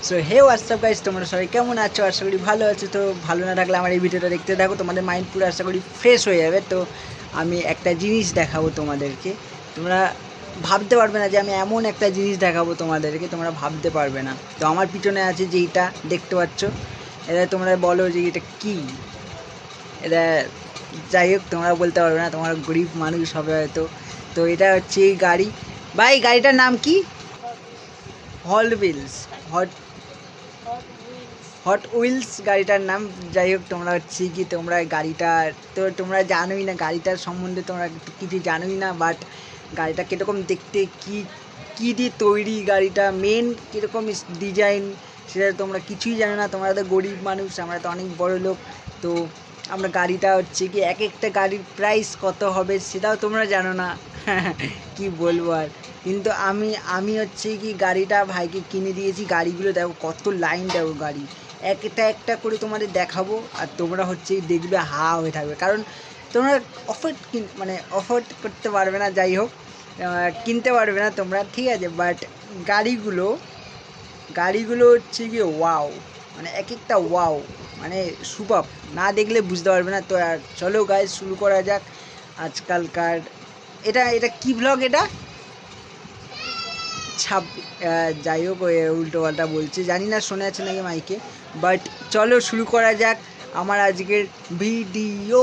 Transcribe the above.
So hey WhatsApp guys, তোমরা সবাই কেমন আছো? আশা করি ভালো আছো। তো ভালো না থাকলে আমার এই ভিডিওটা দেখতে থাকো, তোমাদের মাইন্ড পুরো আশা করি ফ্রেশ হয়ে যাবে। তো আমি একটা জিনিস দেখাবো তোমাদেরকে, তোমরা ভাবতে পারবে না যে আমি এমন একটা জিনিস দেখাবো তোমাদেরকে, তোমরা ভাবতে পারবে না। তো আমার পিছনে আছে যেইটা দেখতে পাচ্ছ, এটা তোমরা বলো যে এটা কী। এটা যাই হোক, তোমরা বলতে পারবে না, তোমরা গরিব মানুষ হবে হয়তো। তো এটা হচ্ছে এই গাড়ি। ভাই, গাড়িটার নাম কি? Hot Wheels. Hot Hot Wheels গাড়িটার নাম। যাই হোক, তোমরা হচ্ছে কি, তোমরা গাড়িটা তো তোমরা জানোই না, গাড়িটার সম্বন্ধে তোমরা কিছু জানোই না। বাট গাড়িটা কীরকম দেখতে, কী দিয়ে তৈরি, গাড়িটা মেন কীরকম ডিজাইন, সেটা তোমরা কিছুই জানো না। তোমরা তো গরিব মানুষ, আমরা তো অনেক বড় লোক। তো আমরা গাড়িটা হচ্ছে কি, এক একটা গাড়ির প্রাইস কত হবে সেটাও তোমরা জানো না। কি বলবো আর। কিন্তু আমি হচ্ছে কি গাড়িটা ভাইকে কিনে দিয়েছি। গাড়িগুলো দেখো কত লাইন, দেখো গাড়ি একটা একটা করে তোমাদের দেখাবো, আর তোমরা হচ্ছে দেখবে হা হয়ে থাকবে। কারণ তোমরা অফোর্ড করতে পারবে না। যাই হোক, কিনতে পারবে না তোমরা, ঠিক আছে। বাট গাড়িগুলো গাড়িগুলো হচ্ছে গিয়ে ওয়াও, মানে এক একটা ওয়াও, মানে সুপার। না দেখলে বুঝতে পারবে না। তো আর চলো গাইজ, শুরু করা যাক আজকালকার। এটা এটা কি ব্লগ এটা? যাই হোক, উল্টো পাল্টা বলছে, জানি না শোনা যাচ্ছে নাকি মাইকে। বাট চলো শুরু করা যাক আমার আজকের ভিডিও।